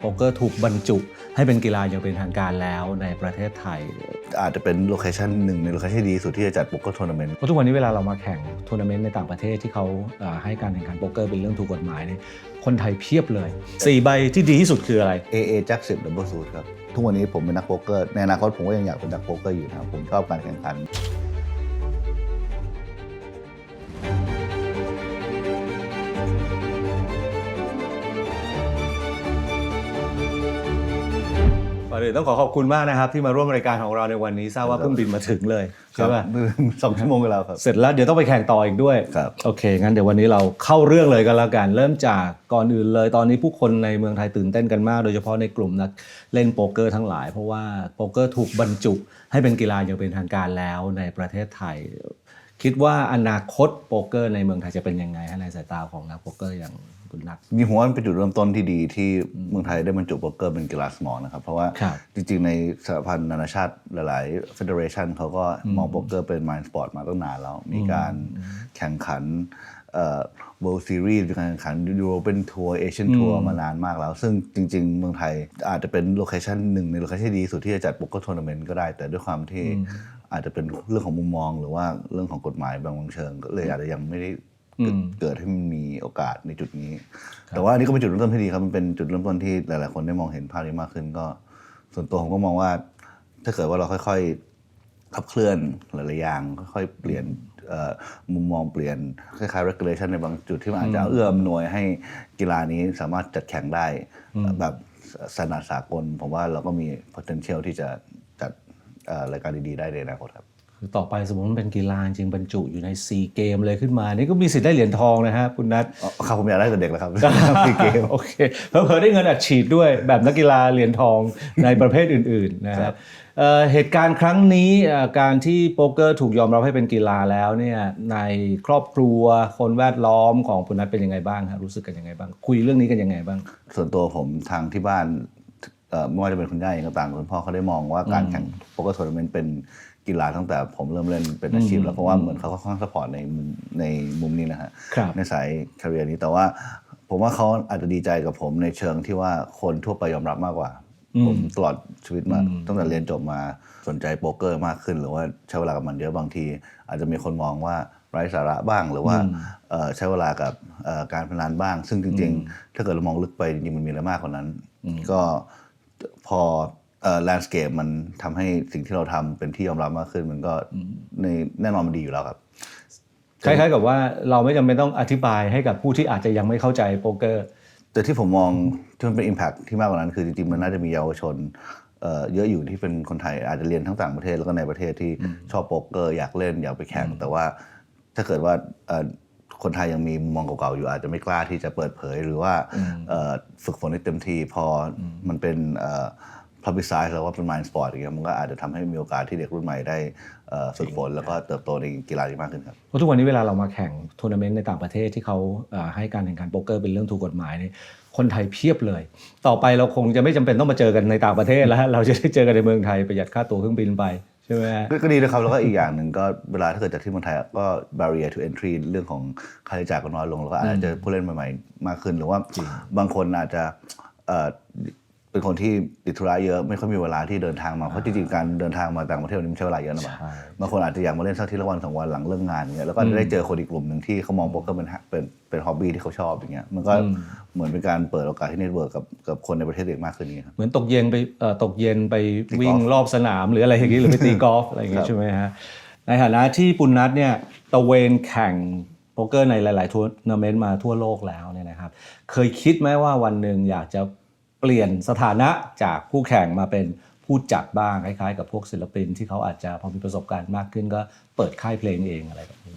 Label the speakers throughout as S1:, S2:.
S1: โป๊กเกอร์ถูกบรรจุให้เป็นกีฬาอย่างเป็นทางการแล้วในประเทศไทย
S2: อาจจะเป็นโลเคชันหนึ่งในโลเคชันที่ดีที่สุดที่จะจัดโป๊กเกอร์ทัวร์นาเมนต์
S1: เพราะทุกวันนี้เวลาเรามาแข่งทัวร์นาเมนต์ในต่างประเทศที่เขาให้การแข่งขันโป๊กเกอร์เป็นเรื่องถูกกฎหมายเนี่ยคนไทยเพียบเลย4ใบที่ดีที่สุดคืออะไร
S2: AA Jack 10 Double Suit ครับทุกวันนี้ผมเป็นนักโป๊กเกอร์ในอนาคตผมก็ยังอยากเป็นนักโป๊กเกอร์อยู่นะครับผมชอบการแข่งขัน
S1: ก่อนอื่นต้องขอบคุณมากนะครับที่มาร่วมรายการของเราในวันนี้ทราบว่าเพิ่งบินมาถึงเลยใช่ป่ะ
S2: 2 ชั่วโมงแล้วครับ
S1: เสร็จแล้วเดี๋ยวต้องไปแข่งต่ออีกด้วย
S2: ครับ
S1: โอเคงั้นเดี๋ยววันนี้เราเข้าเรื่องเลยกันแล้วกันเริ่มจากก่อนอื่นเลยตอนนี้ผู้คนในเมืองไทยตื่นเต้นกันมากโดยเฉพาะในกลุ่มนักเล่นโป๊กเกอร์ทั้งหลายเพราะว่าโป๊กเกอร์ถูกบรรจุให้เป็นกีฬาอย่างเป็นทางการแล้วในประเทศไทยคิดว่าอนาคตโป๊กเกอร์ในเมืองไทยจะเป็นยังไงในสายตาของนักโป๊กเกอร์อย่างคุณนัท
S2: มีผมว่ามันเป็นจุดเริ่มต้นที่ดีที่เมืองไทยได้บรรจุโป๊กเกอร์เป็นกีฬาสมอลนะครับเพราะว่าจริงๆในสหพันธ์นานาชาติหลายๆ Federation เขาก็มองโป๊กเกอร์เป็น Mind Sport มาตั้งนานแล้วมีการแข่งขันWorld Series มีการแข่งขัน European Tour Asian Tour มานานมากแล้วซึ่งจริงๆเมืองไทยอาจจะเป็นโลเคชันหนึ่งในโลเคชันที่ดีสุดที่จะจัดโป๊กเกอร์ทัวร์นาเมนต์ก็ได้แต่ด้วยความที่อาจจะเป็นเรื่องของมุมมองหรือว่าเรื่องของกฎหมายบางเชิงก็เลยอาจจะยังไม่ได้เกิดให้มันมีโอกาสในจุดนี้แต่ว่าอันนี้ก็เป็นจุดเริ่มต้นที่ดีครับมันเป็นจุดเริ่มต้นที่หลายๆคนได้มองเห็นภาพนี้มากขึ้นก็ส่วนตัวผมก็มองว่าถ้าเกิดว่าเราค่อยๆขับเคลื่อนหลายๆอย่างค่อยๆเปลี่ยนมุมมองเปลี่ยนคล้ายๆ regulation ในบางจุดที่มันอาจจะเอื้ออำนวยให้กีฬานี้สามารถจัดแข่งได้แบบสนามสากลผมว่าเราก็มี potential ที่จะจัดรายการดีๆได้ในอนาคตครับ
S1: คือต่อไปสมมติมันเป็นกีฬาจริงบรรจุอยู่ในซีเกมเลยขึ้นมานี่ก็มีสิทธิ์ได้เหรียญทองนะฮะคุณนัท
S2: ครับผมอยากได้แต่เด็กแล้วครับซีเกม
S1: โอเคเพิ่มได้เงินอัดฉีดด้วยแบบนักกีฬาเหรียญทองในประเภทอื่นๆนะครับเหตุการณ์ครั้งนี้การที่โป๊กเกอร์ถูกยอมรับให้เป็นกีฬาแล้วเนี่ยในครอบครัวคนแวดล้อมของคุณนัทเป็นยังไงบ้างครับรู้สึกกันยังไงบ้างคุยเรื่องนี้กันยังไงบ้าง
S2: ส่วนตัวผมทางที่บ้านไม่ว่าจะเป็นคุณย่าเองก็ตามคุณพ่อเขาได้มองว่าการแข่งโป๊กเกอร์ทัวร์นาเมนต์เป็นกีฬาตั้งแต่ผมเริ่มเล่นเป็นอาชีพแล้วเพราะว่าเหมือนเขาค่อนข้างซัพพอร์ตในมุมนี้นะฮะในสายแคริเอร์นี้แต่ว่าผมว่าเขาอาจจะดีใจกับผมในเชิงที่ว่าคนทั่วไปยอมรับมากกว่าผมตลอดชีวิตมาตั้งแต่เรียนจบมาสนใจโป๊กเกอร์มากขึ้นหรือว่าใช้เวลากับมันเยอะบางทีอาจจะมีคนมองว่าไร้สาระบ้างหรือว่าใช้เวลากับการพนันบ้างซึ่งจริงๆถ้าเกิดเรามองลึกไปจริงๆมันมีอะไรมากกว่านั้นก็พอlandscape มันทำให้สิ่งที่เราทำเป็นที่ยอมรับมากขึ้นมันก็แน่นอนมันดีอยู่แล้วครับ
S1: คล้ายๆกับว่าเราไม่จำเป็นต้องอธิบายให้กับผู้ที่อาจจะยังไม่เข้าใจโป๊กเกอร์
S2: แต่ที่ผมมองที่มันเป็น impact ที่มากกว่านั้นคือจริงๆมันน่าจะมีเยาวชนเยอะอยู่ที่เป็นคนไทยอาจจะเรียนทั้งต่างประเทศแล้วก็ในประเทศที่ชอบโป๊กเกอร์อยากเล่นอยากไปแข่งแต่ว่าถ้าเกิดว่าคนไทยยังมีมุมมองเก่าๆอยู่อาจจะไม่กล้าที่จะเปิดเผยหรือว่าฝึกฝนให้เต็มที่พอมันเป็นpublicize แล้วว่าเป็น mind sport อย่างเงี้ยมันก็อาจจะทำให้มีโอกาสที่เด็กรุ่นใหม่ได้ฝึกฝนแล้วก็เติบโตในกีฬานี้มากขึ้นครับ
S1: เพราะทุกวันนี้เวลาเรามาแข่งทัวร์นาเมนต์ในต่างประเทศที่เขาให้การแข่งขันโป๊กเกอร์เป็นเรื่องถูกกฎหมายนี่คนไทยเพียบเลยต่อไปเราคงจะไม่จำเป็นต้องมาเจอกันในต่างประเทศแล้วเราจะได้เจอกันในเมืองไทยประหยัดค่าตั๋วเครื่องบินไปใช่ไหม
S2: ก็ดีนะครับแล้วก็อีกอย่างหนึ่งก็เวลาถ้าเกิดจากที่เมืองไทยก็ barrier to entry เรื่องของค่าใช้จ่ายก็น้อยลงแล้วก็อาจจะเจอผู้เล่นใหม่ๆมากขึ้นหรือว่าบางคนอาจจะเป็นคนที่ติดธุระเยอะไม่ค่อยมีเวลาที่เดินทางมาเพราะจริงๆการเดินทางมาต่างประเทศนี่มันใช้เวลาเยอะนะบางคนอาจจะอยากมาเล่นสักทีละวัน2 วันหลังเลิกงานเงี้ยแล้วก็ได้เจอคนอีกกลุ่มหนึ่งที่เขามองโป๊กเกอร์เป็นฮ็อบบี้ที่เขาชอบอย่างเงี้ยมันก็เหมือนเป็นการเปิดโอกาสให้เน็ตเวิร์กกับคนในประเทศเด็กมากขึ้นนี้ครับ
S1: เหมือนตกเย็นไปวิ่งรอบสนามหรืออะไรอย่างงี้หรือไปตีกอล์ฟอะไรอย่างงี้ใช่ไหมฮะในฐานะที่ปุณณัทเนี่ยตะเวนแข่งโป๊กเกอร์ในหลายๆทัวร์นาเมนต์มาทั่วโลกแล้วเนี่ยนะครับเคยคิดไหมว่าวันหนึ่งอยากจะเปลี่ยนสถานะจากผู้แข่งมาเป็นผู้จัดบ้างคล้ายๆกับพวกศิลปินที่เขาอาจจะพอมีประสบการณ์มากขึ้นก็เปิดค่ายเพลงเองอะไรแบบนี้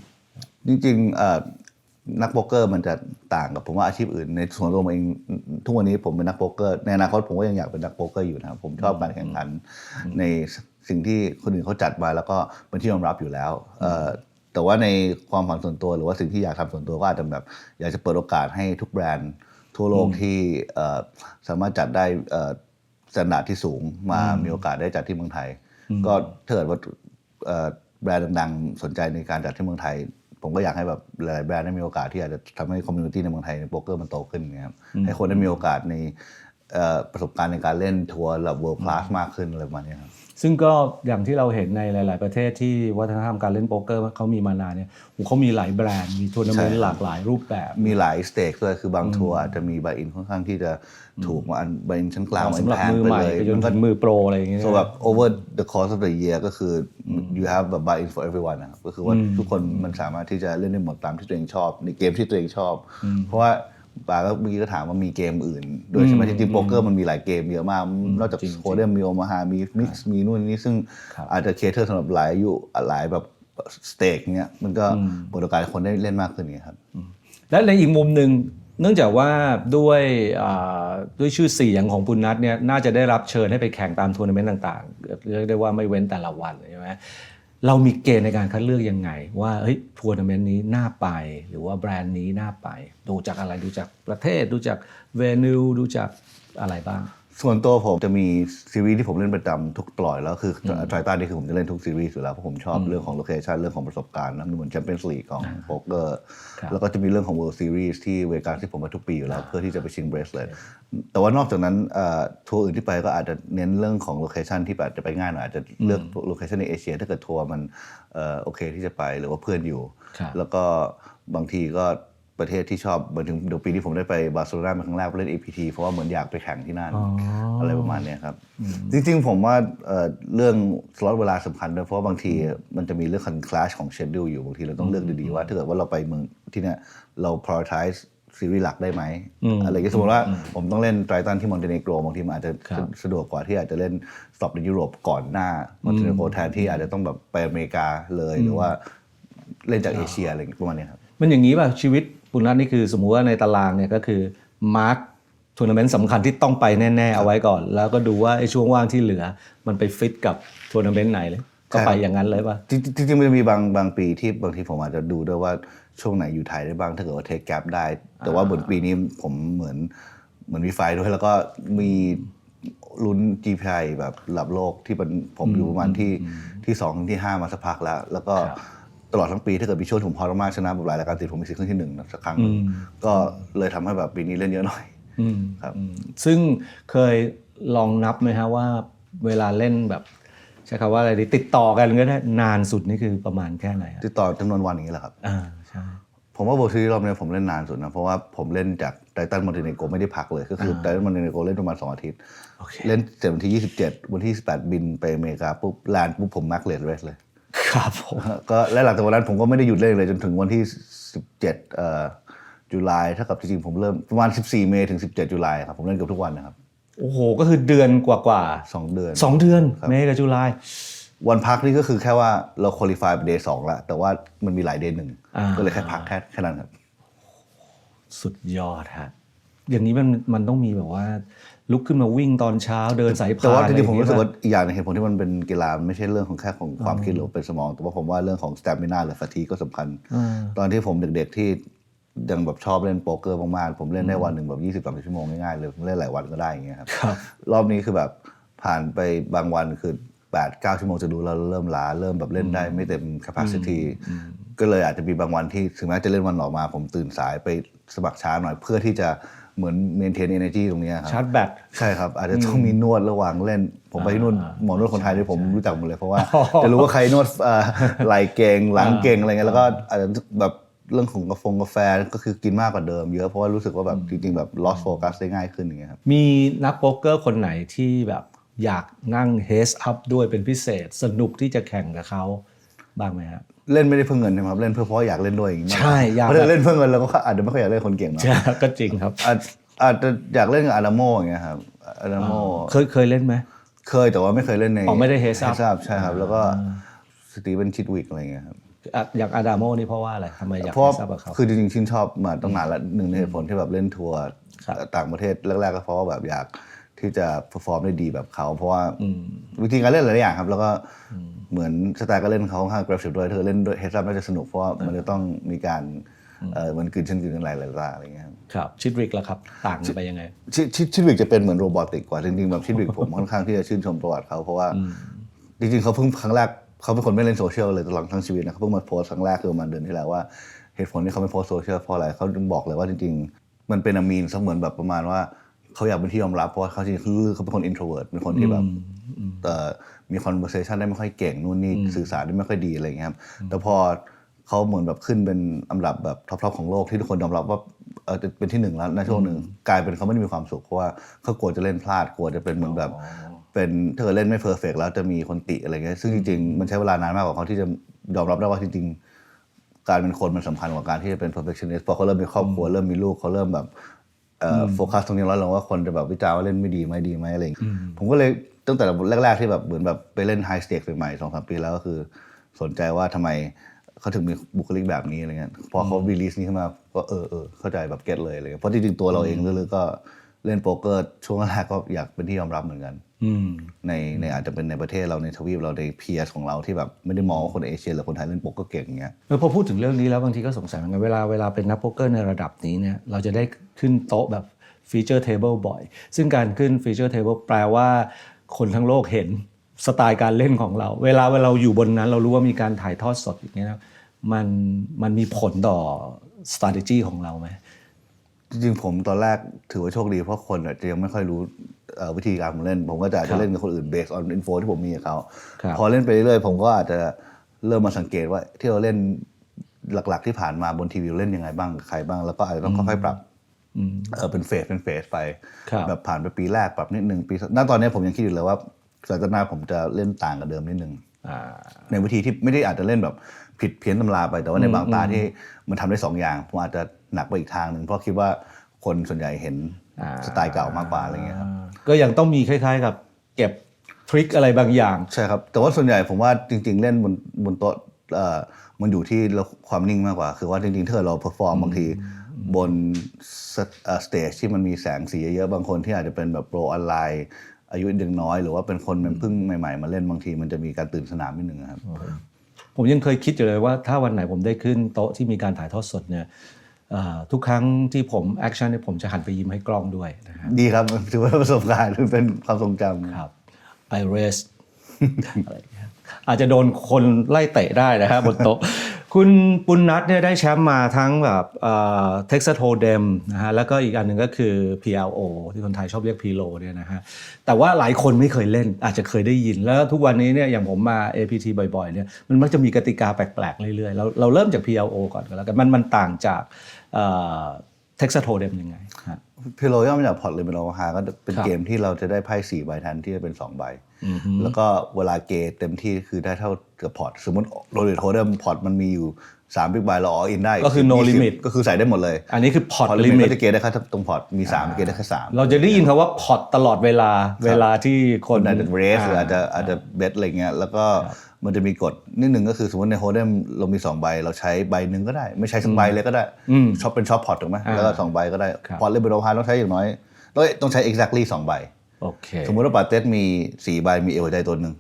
S2: จริงๆนักโป๊กเกอร์มันจะต่างกับผมว่าอาชีพอื่นในส่วนตัวผมเองทุกวันนี้ผมเป็นนักโป๊กเกอร์ในอนาคตผมก็ยังอยากเป็นนักโป๊กเกอร์อยู่นะครับผมชอบการแข่งขันในสิ่งที่คนอื่นเขาจัดมาแล้วก็เป็นที่ยอมรับอยู่แล้วแต่ว่าในความฝันส่วนตัวหรือว่าสิ่งที่อยากทำส่วนตัวก็อาจจะแบบอยากจะเปิดโอกาสให้ทุกแบรนด์ทั่วโลกที่สามารถจัดได้สแตนดาร์ดที่สูงมามีโอกาสได้จัดที่เมืองไทยก็ถ้าเกิดว่าแบรนด์ดังๆสนใจในการจัดที่เมืองไทยผมก็อยากให้แบบหลายแบรนด์ได้มีโอกาสที่อาจจะทำให้คอมมูนิตี้ในเมืองไทยในโป๊กเกอร์มันโตขึ้นนะครับให้คนได้มีโอกาสใน ประสบการณ์ในการเล่นทัวร์ระดับ world class มากขึ้นอะไรประมาณนี้ครับ
S1: ซึ่งก็อย่างที่เราเห็นในหลาย ๆ ประเทศที่วัฒนธรรมการเล่นโป๊กเกอร์เขามีมานานเนี่ยเขามีหลายแบรนด์มีทัวร์นาเมนต์หลากหลายรูปแบบ
S2: มีหลายสเต็กด้วยคือบางทัวร์อาจจะมีไบอินค่อนข้างที่จะถูกมาอันไบอินชั้นกลาง
S1: สำหรับ
S2: แพง
S1: มือ
S2: ไป
S1: ใหม่
S2: เลย
S1: ไปจนถึงมือโปรอะไรอย่างเงี้ย
S2: so แบบ over the course of the year ก็คือ you have แบบ buy in for everyone นะครับก็คือว่าทุกคนมันสามารถที่จะเล่นได้หมดตามที่ตัวเองชอบในเกมที่ตัวเองชอบเพราะว่าปาก็เมื่อกี้ก็ถามว่ามีเกมอื่นด้วยใช่ไหมจริงๆโป๊กเกอร์มันมีหลายเกมเยอะมากนอกจากโคเดมมีโอมาฮามีมิกซ์มีนู่นนี่ซึ่งอาจจะเคเทอร์สำหรับหลายอายุหลายแบบสเต็กเนี้ยมันก็เปิดโอกาสให้คนได้เล่นมากขึ้นเนี่ยครับแ
S1: ละในอีกมุมหนึ่งเนื่องจากว่าด้วยชื่อเสียงของปุณณัฐเนี่ยน่าจะได้รับเชิญให้ไปแข่งตามทัวร์นาเมนต์ต่างๆเรียกได้ว่าไม่เว้นแต่ละวันใช่ไหมเรามีเกณฑ์ในการคัดเลือกยังไงว่าเฮ้ยทัวร์นาเมนต์นี้น่าไปหรือว่าแบรนด์นี้น่าไปดูจากอะไรดูจากประเทศดูจากเวนิวดูจากอะไรบ้างส
S2: ่วนตัวผมจะมีซีรีส์ที่ผมเล่นประจำทุกปล่อยแล้วคือทริตันนี่คือผมจะเล่นทุกซีรีส์อยู่แล้วเพราะผมชอบเรื่องของโลเคชันเรื่องของประสบการณ์นะเหมือนแชมเปี้ยนส์ลีกของโป๊กเกอร์แล้วก็จะมีเรื่องของ World Series ที่เวกัสที่ผมมาทุกปีอยู่แล้วเพื่อที่จะไปชิงเบรสเลตแต่ว่านอกจากนั้นทัวร์อื่นที่ไปก็อาจจะเน้นเรื่องของโลเคชันที่แบบจะไปง่ายหน่อยอาจจะเลือกโลเคชันในเอเชียถ้าเกิดทัวร์มันโอเคที่จะไปหรือว่าเพื่อนอยู่แล้วก็บางทีก็ประเทศที่ชอบเหมือนถึงเดี๋ยวปีที่ผมได้ไปบาร์เซโลนาเป็นครั้งแรกเล่น APT เพราะว่าเหมือนอยากไปแข่งที่นั่นอะไรประมาณนี้ครับจริงๆผมว่าเรื่องสล็อตเวลาสำคัญด้วยเพราะว่าบางทีมันจะมีเรื่องคลาชของเชดดิวอยู่บางทีเราต้องเลือกดีๆว่าถ้าเกิดว่าเราไปเมืองที่เนี่ยเรา prioritize ซีรีส์หลักได้ไหมอะไรอย่างเงี้ยสมมติว่าผมต้องเล่นไตรตันที่มอนเตเนโกรบางทีมันอาจจะสะดวกกว่าที่อาจจะเล่นสต็อปในยุโรปก่อนหน้ามอนเตเนโกรแทนที่อาจจะต้องแบบไปอเมริกาเลยหรือว่าเล่นจากเอเชียอะไรประมาณนี้ครับ
S1: มันอย่างนี้ป่ะชีวิตปุณณัฐนี่คือสมมุติว่าในตารางเนี่ยก็คือมาร์คทัวร์นาเมนต์สำคัญที่ต้องไปแน่ๆเอาไว้ก่อนแล้วก็ดูว่าไอ้ช่วงว่างที่เหลือมันไปฟิตกับทัวร์นาเมนต์ไหนเลยก็ไปอย่างนั้นเลยป่ะ
S2: จริงๆมันจะมีบางปีที่บางทีผมอาจจะดูด้วยว่าช่วงไหนอยู่ไทยได้บ้างถ้าเกิดว่าเทคแกปได้แต่ว่าบนปีนี้ผมเหมือนมีไฟด้วยแล้วก็มีลุ้น GPI แบบระดับโลกที่ผมอยู่ประมาณที่2ถึงที่5มาสักพักแล้วก็ตลอดทั้งปีถ้าเกิดมีช่วงผมพอมากชนะแบบหลายรายการติดผมมีสิทธิ์ขึ้นที่1สักครั้งก็เลยทำให้แบบปีนี้เล่นเยอะหน่อยครับซ
S1: ึ่งเคยลองนับไหมฮะว่าเวลาเล่นแบบใช้คำว่าอะไรดีติดต่อกันก็ได้นานสุดนี่คือประมาณแค่ไหนต
S2: ิดต่อจำนวนวันอย่างนี้แหละครับใ
S1: ช่
S2: ผมว่าโบซีรอบนี้ผมเล่นนานสุดนะเพราะว่าผมเล่นจากไททันมอนเตเนโกรไม่ได้พักเลยก็คือไททันมอนเตเนโกรเล่นประมาณ2 อาทิตย์เล่นเสร็จวันที่27วันที่18บินไปอเมริกาปุ๊บแลนด์ปุ๊บผมแม็กเลสเรสเลย
S1: ครับผม
S2: ก็และหลังจากวันนั้นผมก็ไม่ได้หยุดเล่นเลยจนถึงวันที่17ตุลาถ้ากับจริงๆผมเริ่มประมาณ14เมษถึง17ตุลาครับผมเล่นเกือบทุกวันนะครับโ
S1: อ้โหก็คือเดือนกว่า
S2: 2 เดือน
S1: 2 เดือนเมษกับตุลาว
S2: ันพักนี่ก็คือแค่ว่าเราคุริฟายไปเดย์2แล้วแต่ว่ามันมีหลายเดย์1ก็เลยแค่พักแค่นั้นครับ
S1: สุดยอดฮะอย่างนี้มันต้องมีแบบว่าลุกขึ้นมาวิ่งตอนเช้าเดินสายพานแ
S2: ต่ว่าจริงๆผมรู้สึกว่าอีกอย่างนึงเหตุผลที่มันเป็นกีฬาไม่ใช่เรื่องของแค่ของความคิดหรือเป็นสมองแต่ว่าผมว่าเรื่องของสแตมิน่าหรือฟาทีก็สำคัญตอนที่ผมเด็กๆที่ยังแบบชอบเล่นโป๊กเกอร์มากๆผมเล่นได้วันหนึ่งแบบ20-30 ชั่วโมงง่ายๆเลยผมเล่นหลายวันก็ได้อย่างเงี้ยครับรอบนี้คือแบบผ่านไปบางวันคือ8-9 ชั่วโมงจะดูเราเริ่มล้าเริ่มแบบเล่นได้ไม่เต็ม capacity ก็เลยอาจจะมีบางวันที่ถึงแม้จะเล่นวันออกมาผมตื่นสายไปสมัครช้าหน่อยเพื่อที่จะเหมือน maintain energy ตรงนี้ครับ
S1: ชาร์จแบต
S2: ใช่ครับอาจจะต้องมีนวดระหว่างเล่นผมไปที่นู่นหมอนวดคนไทยที่ผมรู้จักหมดเลยเพราะว่าจะรู้ว่าใครนวดไหล่เก่งหลังเก่งอะไรเงี้ยแล้วก็อาจจะแบบเรื่องของกาแฟก็คือกินมากกว่าเดิมเยอะเพราะว่ารู้สึกว่าแบบจริงๆแบบ lost focus ได้ง่ายขึ้นอย่างเงี้ยครับม
S1: ีนักโป๊กเกอร์คนไหนที่แบบอยากนั่ง heads up ด้วยเป็นพิเศษสนุกที่จะแข่งกับเขาบ้างไหมครับเ
S2: ล่นไม่ได้เพื่อเงินนะครับเล่นเพื่อเพราะอยากเล่นด้วยอย่างนี้
S1: ใช่อยากเ
S2: ล่นเพื่อเงินแล้วก็อาจจะไม่ค่อยอยากเล่นคนเก่งเนาะ
S1: ก็จริงครับ
S2: อาจจะอยากเล่นกับอาดามโมอย่างเงี้ยครับอาดามโม
S1: เคยเล่นไหม
S2: เคยแต่ว่าไม่เคยเล่นในไ
S1: ม่ได้ heads up
S2: ใช่ครับแล้วก็สตีเวนชิดวิกอะไรเงี้ยครับ
S1: อย่างอาดามโมนี่เพราะว่าอะไรทำไมอยาก
S2: heads
S1: up กับเขา
S2: คือจริงๆชื่นชอบมาตั้งนานแล้วหนึ่งในเหตุผลที่แบบเล่นทัวร์ต่างประเทศแรกๆก็เพราะว่าแบบอยากที่จะเพอร์ฟอร์มได้ดีแบบเขาเพราะว่าวิธีการเล่นหลายอย่างครับแล้วก็เหมือนสไตล์การเล่นเขาค่อนข้าง aggressive ด้วยเธอเล่นด้วย heads up น่าจะสนุกเพราะว่ามันจะต้องมีการมันกลืนกันหลายอะไรเงี้ย
S1: ครับชิดริกล่ะครับต่างกันไปยังไงช
S2: ิดวิกจะเป็นเหมือนโรบอติกกว่าจริงๆแบบชิดวิกผมค่อนข้างที่จะชื่นชมประวัติเขาเพราะว่าจริงๆเขาเพิ่งครั้งแรกเขาเป็นคนไม่เล่นโซเชียลเลยตลอดทั้งชีวิตนะเขาเพิ่งมาโพสครั้งแรกคือประมาณเดือนที่แล้วว่าเหตุผลที่เขาไม่โพสโซเชียลเพราะอะไรเขาบอกเลยว่าจริงๆมันเป็นอะมีนซะเหมือนแบบประมาณว่า เขาอยากเป็นที่ยอมรับเพราะว่าเขาจริงๆคือเขาเป็นคน introvert เป็นคนที่แบบมี conversation ได้ไม่ค่อยเก่งนู่นนี่สื่อสารได้ไม่ค่อยดีอะไรอย่างเงี้ยครับแต่พอเขาเหมือนแบบขึ้นเป็นอันดับแบบท็อปๆของโลกที่ทุกคนยอมรับว่าจะเป็นที่หนึ่งแล้วในช่วงหนึ่งกลายเป็นเขาไม่ได้มีความสุขเพราะว่าเขากลัวจะเล่นพลาดกลัวจะเป็นเหมือนแบบเป็นถ้าเกิดเล่นไม่เพอร์เฟกต์แล้วจะมีคนติอะไรเงี้ยซึ่งจริงๆมันใช้เวลานานมากกว่าเขาที่จะยอมรับได้ว่าจริงๆการเป็นคนมันสำคัญกว่าการที่จะเป็น perfectionist พอเขาเริ่มมีครอบครัวเริ่มมีลูกเขาเริ่มแบบโฟกัสตรงนี้แล้วลงว่าคนจะแบบวิจารณ์ว่าเล่นไม่ดีไหมอะไรอย่างเงี้ยผมก็เลยตั้งแต่แรกๆที่แบบเหมือนแบบไปเล่นไฮสเต็กใหม่ๆ 2-3 ปีแล้วก็คือสนใจว่าทำไมเขาถึงมีบุคลิกแบบนี้อะไรเงี้ยพอเขารีลีสนี้ขึ้นมาก็เข้าใจแบบเก็ตเลยอะไรเงี้ยเพราะจริงๆตัวเราเองลึกๆก็เล่นโป๊กเกอร์ช่วงแรกก็อยากเป็นที่ยอมรับเหมือนกันในอาจจะเป็นในประเทศเราในทวีปเราในเพียร์ของเราที่แบบไม่ได้มองว่าคนเอเชียหรือคนไทยเล่นโป๊กเกอร์เก่งอย่างเงี้ย
S1: พอพูดถึงเรื่องนี้แล้วบางทีก็สงสัยเหมือนกันเวลาเป็นนักโป๊กเกอร์ในระดับนี้เนี่ยเราจะได้ขึ้นโต๊ะแบบฟีเจอร์เทเบิลบ่อยซึ่งการขึ้นฟีเจอร์เทเบิลแปลว่าคนทั้งโลกเห็นสไตล์การเล่นของเราเวลาเราอยู่บนนั้นเรารู้ว่ามีการถ่ายทอดสดอย่างเงี้ยนะมันมีผลต่อ strategy ของเราไหม
S2: จริงๆผมตอนแรกถือว่าโชคดีเพราะคนอาจจะยังไม่ค่อยรู้วิธีการผมเล่นผมก็จะเล่นกับคนอื่น based on info ที่ผมมีกับเขาพอเล่นไปเรื่อยๆผมก็อาจจะเริ่มมาสังเกตว่าที่เราเล่นหลักๆที่ผ่านมาบนทีวีเล่นยังไงบ้างกับใครบ้างแล้วก็อาจจะต้องค่อยๆปรับเป็นเฟสไปแบบผ่านไปปีแรกปรับนิดนึงปีณตอนนี้ผมยังคิดอยู่เลยว่าสัปดาห์หน้าผมจะเล่นต่างกับเดิมนิดนึงในวิธีที่ไม่ได้อาจจะเล่นแบบผิดเพี้ยนตำราไปแต่ว่าในบางตาที่มันทำได้2 อย่างผมอาจจะหนักไปอีกทางหนึ่งเพราะคิดว่าคนส่วนใหญ่เห็นสไตล์เก่ามากกว่าอะไรเงี้ยครับ
S1: ก็ยังต้องมีคล้ายๆกับเก็บทริคอะไรบางอย่าง
S2: ใช่ครับแต่ว่าส่วนใหญ่ผมว่าจริงๆเล่นบนโต๊ะมันอยู่ที่ความนิ่งมากกว่าคือว่าจริงๆถ้าเราเพอร์ฟอร์มบางทีบนสเตจที่มันมีแสงสีเยอะๆบางคนที่อาจจะเป็นแบบโปรออนไลน์อายุยังน้อยหรือว่าเป็นคนเพิ่งใหม่ๆมาเล่นบางทีมันจะมีการตื่นสนามนิดนึงครับ
S1: ผมยังเคยคิดอยู่เลยว่าถ้าวันไหนผมได้ขึ้นโต๊ะที่มีการถ่ายทอดสดเนี่ยทุกครั้งที่ผมแอคชั่นเนี่ยผมจะหันไปยิ้มให้กล้องด้วยนะครับ
S2: ดีครับถือว่าประสบการณ์เป็นความทรงจำ
S1: ครับ I rest อะไรอาจจะโดนคนไล่เตะได้นะฮะบนโต๊ะคุณปุณณัทเนี่ยได้แชมป์มาทั้งแบบTexas Hold'em นะฮะแล้วก็อีกอันหนึ่งก็คือ PLO ที่คนไทยชอบเรียก PLO เนี่ยนะฮะแต่ว่าหลายคนไม่เคยเล่นอาจจะเคยได้ยินแล้วทุกวันนี้เนี่ยอย่างผมมา APT บ่อยๆเนี่ยมันมักจะมีกติกาแปลกๆเรื่อยๆเราเริ่มจาก PLO ก่อนก็แล้วกันมันต่างจากTexas Hold'em ยังไงฮะ
S2: พิโลย่อมาจากพอร์ตเลมิโนฮาก็เป็นเกมที่เราจะได้ไพ่4 ใบแทนที่จะเป็น2 ใบแล้วก็เวลาเกตเต็มที่คือได้เท่ากับพอร์ตสมมติโรเลตโฮเดมพอร์ตมันมีอยู่3 บิ๊กใบเราออลอินได้
S1: ก็คือ no limit
S2: ก็คือใส่ได้หมดเลย
S1: อันนี้คือพอร์ตลิมิต
S2: จะเกตได้แค่ตรงพอร์ตมี3เกตได้แค่3
S1: เราจะได้ยินคำว่าพอร์ตตลอดเวลาที่คน
S2: อาจจะเรสหรืออาจจะเบสอะไรเงี้ยแล้วก็มันจะมีกฎนิดนึงก็คือสมมติในโฮเดมเรามี2 ใบเราใช้ใบหนึ่งก็ได้ไม่ใช้สักใบเลยก็ได้ช็อปเป็นช็อปพอร์ตถูกไหมแล้วก็2 ใบก็ได้พอร์ตเลมิโนฮาต้องใช้อย่างน้อยต้องใช้ exactly 2 ใบสมมติว่าปาเต้มี4 ใบมีหัวใจตัวนึง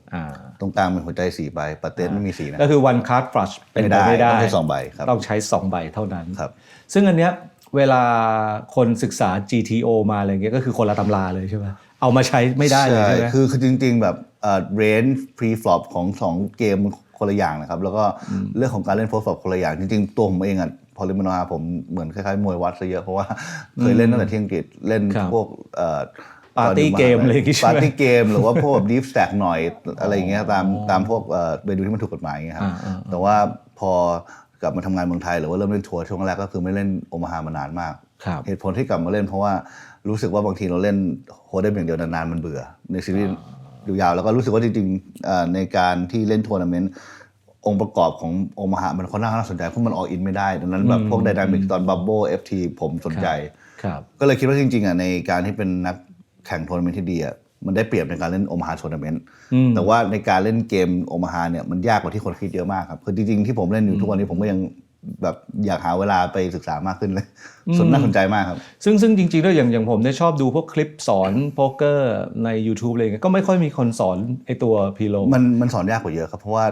S2: ตรงกลางเป็นหัวใจ4 ใบปาเต้ไม่มี4นะ
S1: ก็คือ one card flush เป็นไปไม่ได้
S2: ต้องใช้2 ใบครับ
S1: ต้องใช้2 ใบเท่านั้น
S2: ครับ
S1: ซึ่งอันเนี้ยเวลาคนศึกษา GTO มาอะไรเงี้ยก็คือคนละตำราเลยใช่ไหมเอามาใช้ไม่ได้เลยใช่ไหม
S2: คือจริงๆแบบrange pre-flop ของ2 เกมคนละอย่างนะครับแล้วก็เรื่องของการเล่น post flop คนละอย่างจริงๆตัวผมเองอ่ะพอลิมิโนฮาผมเหมือนคล้ายๆมวยวัดซะเยอะเพราะว่าเคยเล่นตั้งแต่ที่อังกฤษเล่นพวก
S1: ปาร์ตี้เกมเลย
S2: ปาร์ตี้เกมหรือว่าพวกดีฟสแต็กหน่อยอะไรอย่างเงี้ยตามพวกไปดูที่มันถูกกฎหมายอย่างเงี้ยครับแต่ว่าพอกลับมาทำงานเมืองไทยหรือว่าเริ่มเล่นทัวร์ช่วงแรกก็คือไม่เล่นโอมาฮามานานมากเหตุผลที่กลับมาเล่นเพราะว่ารู้สึกว่าบางทีเราเล่นโฮเดมอย่างเดียวนานๆมันเบื่อในซีรีส์ยาวๆแล้วก็รู้สึกว่าจริงๆในการที่เล่นทัวร์นาเมนต์องค์ประกอบของโอมาฮามันค่อนข้างน่าสนใจเพราะมันออกอินไม่ได้ดังนั้นแบบพวกไดนามิกตอนบับเบิ้ล FT ผมสนใจก็เลยคิดว่าจริงๆในการที่เป็นนักแข่งทัวร์นาเมนต์ที่ดีมันได้เปรียบในการเล่นโอมาฮาทัวร์นาเมนต์แต่ว่าในการเล่นเกมโอมาฮาเนี่ยมันยากกว่าที่คนคิดเยอะมากครับคือจริงๆที่ผมเล่นอยู่ทุกวันนี้ผมก็ยังแบบอยากหาเวลาไปศึกษามากขึ้นเลยน่าสนใจมากครับ
S1: ซึ่งจริงๆแล้วอย่างผมได้ชอบดูพวกคลิปสอนโป๊กเกอร์ใน YouTube อะไรเงี้ยก็ไม่ค่อยมีคนสอนไอตัวพีโล
S2: มันสอนยากกว่าเยอะครับเพราะว่า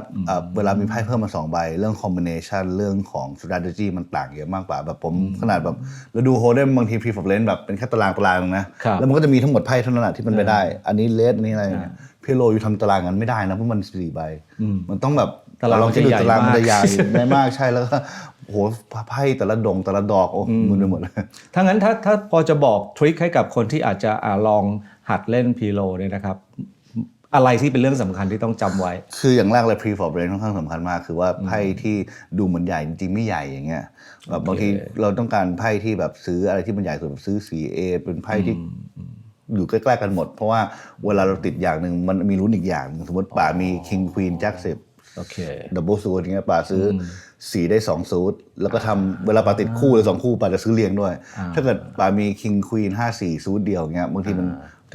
S2: เวลามีไพ่เพิ่มมา2 ใบเรื่อง combination เรื่องของ strategy มันต่างเยอะมากกว่าแบบผมขนาดแบบเราดูโฮเดมบางที pre flop lane แบบเป็นแค่ตารางนึงนะแล้วมันก็จะมีทั้งหมดไพ่เท่านั้นที่มันไปได้อันนี้เลสอันนี้อะไรพีโลอยู่ทำตารางกันไม่ได้นะเพราะมัน4 ใบมันต้องแบบ
S1: ตารางมันจะใหญ่
S2: ตารางมัน
S1: มาก
S2: จะใหญ่ได้มากใช่แล้วก็โอ้โหไพ่แต่ละดอกโอ้มึนไปหมดเลย
S1: ถ้างั้นถ้าพอจะบอกทริคให้กับคนที่อาจจะลองหัดเล่นพีโลเนี่ยนะครับอะไรที่เป็นเรื่องสำคัญที่ต้องจำไว้
S2: คืออย่างแรกเลย pre-flop range ค่อนข้างสำคัญมากคือว่าไพ่ที่ดูเหมือนใหญ่จริงๆไม่ใหญ่อย่างเงี้ยแบบบางทีเราต้องการไพ่ที่แบบซื้ออะไรที่มันใหญ่สุดแบบซื้อ 4A เป็นไพ่ที่อยู่ใกล้ๆกันหมดเพราะว่าเวลาเราติดอย่างหนึ่งมันมีลุ้นอีกอย่างสมมติป่ามี king queen jack 10
S1: โอเค
S2: double suit อย่างเงี้ยป่าซื้อ4ได้2ซูทแล้วก็ทำเวลาป่าติดคู่หรือ2คู่ป่าจะซื้อเรียงด้วยถ้าเกิดป่ามี king queen 5-4ซูทเดียวอย่างเงี้ยบางทีมัน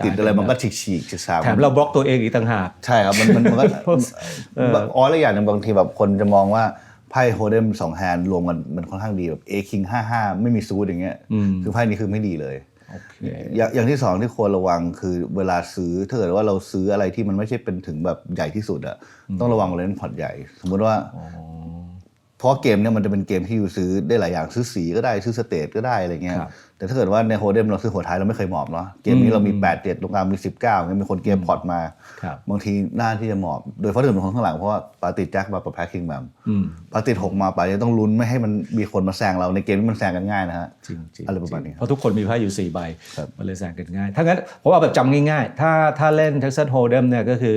S2: ติดอะไรมันก็ฉีก
S1: แถมเราบล็อกตัวเองอีกต่างหาก
S2: ใช่ครับมันก็แล้วอย่างหนึ่งบางทีแบบคนจะมองว่าไพ่โฮเดม2แฮนด์รวมกันมันค่อนข้างดีแบบ A King 5-5ไม่มีซูทอย่างเงี้ยคือไพ่นี้คือไม่ดีเลยอย่างที่สองที่ควรระวังคือเวลาซื้อถ้าเกิดว่าเราซื้ออะไรที่มันไม่ใช่เป็นถึงแบบใหญ่ที่สุดอะต้องระวังเล่นพอร์ตใหญ่สมมุติว่าเพราะเกมเนี่ยมันจะเป็นเกมที่อยู่ซื้อได้หลายอย่างซื้อสีก็ได้ซื้อสเตทก็ได้อะไรเงี้ยแต่ถ้าเกิดว่าในโฮเดมเราซื้อหัวท้ายเราไม่เคยหมอบเนาะเกมนี้เรามี8-7ตรงกลางมี19งั้นมีคนเกมพอร์ตมาบางทีหน้าที่จะหมอบโดยเฉพาะถึงคนข้างหลังเพราะว่าปาติดแจ็คมาประแพ้คิงแบมปาติด6มาปาจะต้องลุ้นไม่ให้มันมีคนมาแซงเราในเกมที่มันแซงกันง่ายนะฮะ
S1: จริง
S2: อะไรประมาณนี้
S1: เพราะทุกคนมีไพ่อยู่4ใบมันเลยแซงกันง่ายถ้างั้นผมเอาแบบจำง่ายๆถ้าเล่น Texas Hold'em เนี่ยก็คือ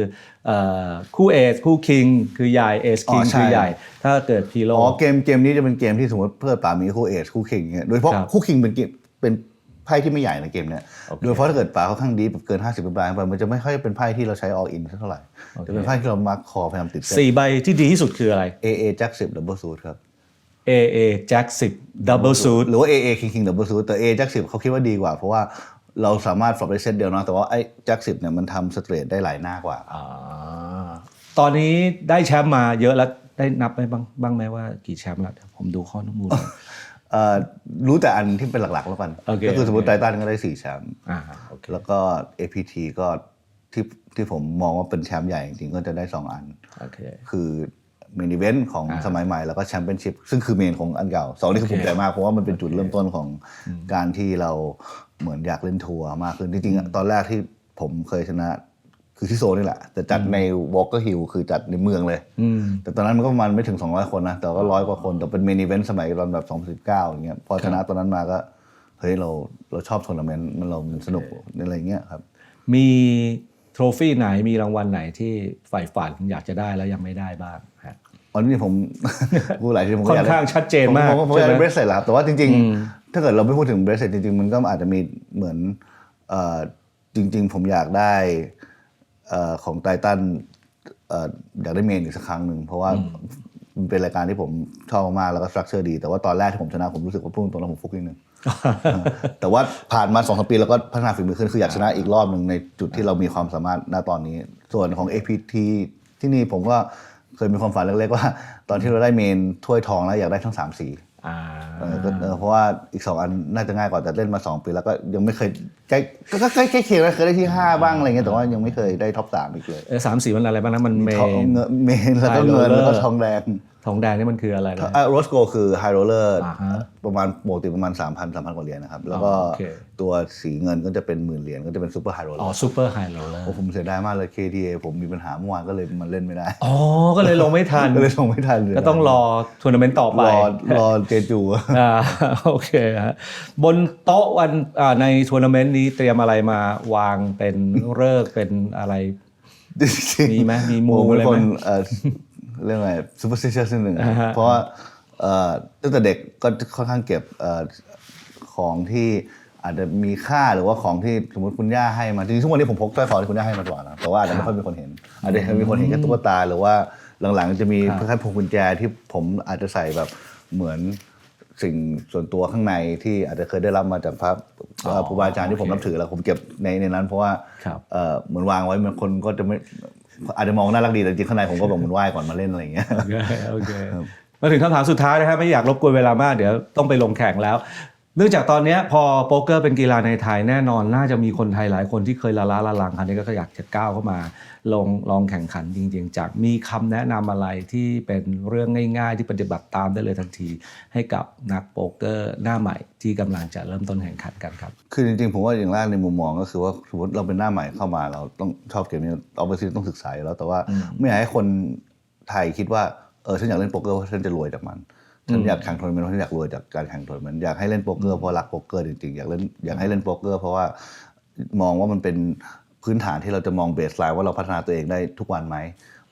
S1: คู่เอสคู่คิงคือใหญ่เอสคิงคือใหญ่ถ้าเกิดพีโล
S2: เกมนี้จะเป็นเกมที่สมมติเพื่อป่ามีคู่เอสคู่คิงเงี้ยโดยเฉพาะคู่คิงเป็นไพ่ที่ไม่ใหญ่ในเกมเนี้ยโดยเฉพาะถ้าเกิดป่าเขาข้างดีแบบเกิน50เป็นปลายไปมันจะไม่ค่อยเป็นไพ่ที่เราใช้ all in เท่าไหร่จะเป็นไพ่ที่เรามาร์คคอพยายามติด
S1: 4ใบที่ดีที่สุดคืออะไร
S2: AA Jack 10 double suit ครับ
S1: AA Jack 10 double suit
S2: หรือว่า AA King double suit แต่ AA Jack 10เขาคิดว่าดีกว่าเพราะว่าเราสามารถฟลอปได้เซตเดียวเนาะแต่ว่าไอ้ Jack 10เนี่ยมันทำสเตรทได้หลายหน้ากว่า
S1: ตอนนี้ได้แชมป์มาเยอะแล้วได้นับไปบ้างไหมว่ากี่แชมป์แล้วผมดูข้อมูล
S2: รู้แต่อันที่เป็นหลักๆแล้วกันก็คือสมมติไททันก็ได้4แชมป์แล้วก็ APT ก็ที่ผมมองว่าเป็นแชมป์ใหญ่จริงๆก็จะได้2อันคือเมนอีเวนต์ของสมัยใหม่แล้วก็แชมเปี้ยนชิพซึ่งคือเมนของอันเก่า2นี่คือภูมิใจมากเพราะว่ามันเป็นจุดเริ่มต้นของการที่เราเหมือนอยากเล่นทัวร์มากขึ้นจริงๆตอนแรกที่ผมเคยชนะคือที่โซนนี่แหละแต่จัดใน Walker Hill คือจัดในเมืองเลยแต่ตอนนั้นมันก็ประมาณไม่ถึง200คนนะแต่ก็100กว่าคนแต่เป็นเมนอีเวนต์สมัยตอนแบบ2019อย่างเงี้ยพอชนะตอนนั้นมาก็เฮ้ยเราชอบทัวร์นาเมนต์มันสนุกอะไรเงี้ยครับ
S1: มีโทรฟี่ไหนมีรางวัลไหนที่ใฝ่ฝันอยากจะได้แล้วยังไม่ได้บ้างฮะ
S2: อันนี้ผมพูดหลายทีผม
S1: ค่อนข้างชัดเจนมาก
S2: ผมอยากได้เบรสเซตแล้วแต่ว่าจริงๆถ้าเกิดเราไม่พูดถึงเบรสเซตจริงๆมันก็อาจจะมีเหมือนจริงๆผมอยากได้ของไททันอยากได้เมนอีกสักครั้งหนึ่งเพราะว่ามันเป็นรายการที่ผมชอบมากแล้วก็สตรัคเจอร์ดีแต่ว่าตอนแรกที่ผมชนะผมรู้สึกว่าพุ่งตรงนั้นผมฟุกนิดนึงแต่ว่าผ่านมา 2-3 ปีแล้วก็พัฒนาฝีมือขึ้นคืออยากชนะอีกรอบหนึ่งในจุดที่เรามีความสามารถณตอนนี้ส่วนของ APT ที่นี่ผมก็เคยมีความฝันเล็กๆว่าตอนที่เราได้เมนถ้วยทองแล้วอยากได้ทั้ง3สีเพราะว่าอีก2อันน่าจะง่ายกว่าแต่เล่นมา2ปีแล้วก็ยังไม่เคยใกล้เคียงเคยได้ที่5บ้างอะไรเงี้ยแต่ว่ายังไม่เคยได้ท็อป3อีกเลย
S1: 3สีมันอะไรบ้างนะมันเ
S2: มนแล้วก็เงินแล้วก็ทองแดง
S1: นี่มันคืออะไรนะ
S2: โรสโกคือไฮโรลเลอร์ประมาณปกติประมาณ 3,000 กว่าเหรียญนะครับแล้วก็ตัวสีเงินก็จะเป็น10,000 เหรียญก็จะเป็นซูเปอร์ไฮโรลเลอร์
S1: ซูเปอร์ไฮโรลเลอร์
S2: ผมเสียดายมากเลย KTA ผมมีปัญหาเมื่อวานก็เลยมันเล่นไม่ได้
S1: ก็เลยลงไม่ทันก็ต้องรอทัวร์นาเมนต์ต่อไป
S2: รอเจจู
S1: โอเคฮะบนโต๊ะวันในทัวร์นาเมนต์นี้เตรียมอะไรมาวางเป็นฤกษ์เป็นอะไรมีไหมมีมูอะไรไหม
S2: เรื่องอะไร superstitious นิดนึงเพราะว่าตั้งแต่เด็กก็ค่อนข้างเก็บของที่อาจจะมีค่าหรือว่าของที่สมมติคุณย่าให้มาจริงๆทุกวันนี้ผมพกสร้อยคอที่คุณย่าให้มาตลอดนะแต่ว่าอาจจะไม่ค่อยมีคนเห็นอาจจะมีคนเห็นแค่ตุ๊กตาหรือว่าหลังๆจะมีคล้ายๆพวงกุญแจที่ผมอาจจะใส่แบบเหมือนสิ่งส่วนตัวข้างในที่อาจจะเคยได้รับมาจากพระครูบาอาจารย์ที่ผมนับถือแล้วผมเก็บในนั้นเพราะว่าเหมือนวางไว้บางคนก็จะไม่อาจจะมองน่ารักดีแต่จริงข้างในผมก็แบบเหมือนไหว้ก่อนมาเล่นอะไรอย่างเงี้ย
S1: โอเคมาถึงคำถามสุดท้ายนะครับไม่อยากรบกวนเวลามากเดี๋ยวต้องไปลงแข่งแล้วเนื่องจากตอนนี้พอโป๊กเกอร์เป็นกีฬาในไทยแน่นอนน่าจะมีคนไทยหลายคนที่เคยละลังคราวนี้ก็อยากจะก้าวเข้ามาลองแข่งขันจริงๆจากมีคำแนะนำอะไรที่เป็นเรื่องง่ายๆที่ปฏิบัติตามได้เลยทันทีให้กับนักโป๊กเกอร์หน้าใหม่ที่กำลังจะเริ่มต้นแข่งขันกันครับ
S2: คือจริงๆผมว่าอย่างแรกในมุมมองก็คือว่าสมมติเราเป็นหน้าใหม่เข้ามาเราต้องชอบเกมนี้เอาไปซื้อต้องศึกษาแล้วแต่ว่าไม่อยากให้คน ไทยคิดว่าฉันอยากเล่นโป๊กเกอร์เพราะฉันจะรวยจากมันฉันอยากแข่งทัวร์นาเมนต์เพราะฉันอยากรวยจากการแข่งทัวร์นาเมนต์อยากให้เล่นโป๊กเกอร์เพราะรักโป๊กเกอร์จริงๆอยากให้เล่นโป๊กเกอร์เพราะว่ามองว่ามันเป็นพื้นฐานที่เราจะมองเบสไลน์ว่าเราพัฒนาตัวเองได้ทุกวันไหม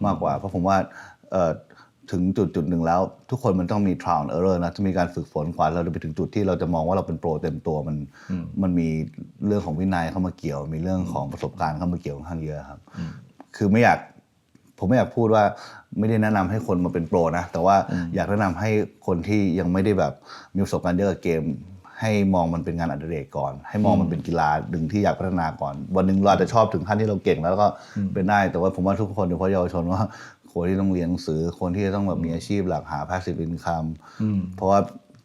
S2: มากกว่าเพราะผมว่าถึงจุดหนึ่งแล้วทุกคนมันต้องมี trial and error นะจะมีการฝึกฝนกว่าเราจะไปถึงจุดที่เราจะมองว่าเราเป็นโปรเต็มตัวมันมีเรื่องของวินัยเข้ามาเกี่ยวมีเรื่องของประสบการณ์เข้ามาเกี่ยวค่อนข้างเยอะครับคือผมไม่อยากพูดว่าไม่ได้แนะนำให้คนมาเป็นโปรนะแต่ว่าอยากแนะนำให้คนที่ยังไม่ได้แบบมีประสบการณ์เยอะกับเกมให้มองมันเป็นงานอดิเรกก่อนให้มองมันเป็นกีฬาหนึ่งที่อยากพัฒนาก่อนวันหนึ่งเราอาจจะชอบถึงขั้นที่เราเก่งแล้วก็เป็นได้แต่ว่าผมว่าทุกคนโดยเฉพาะเยาวชนว่าคนที่ต้องเรียนหนังสือคนที่จะต้องแบบมีอาชีพหลักหา passive income เพราะว่า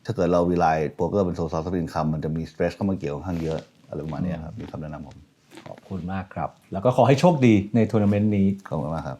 S2: ถ้าเกิดเราrelyโป๊กเกอร์เป็น source of income มันจะมี stress เข้ามาเกี่ยวค่อนข้างเยอะอะไรประมาณนี้ครับมีคำแนะนำผม
S1: ขอบคุณมากครับแล้วก็ขอให้โชคดีในทัวร์นาเมนต์นี้
S2: ขอบคุณมากครับ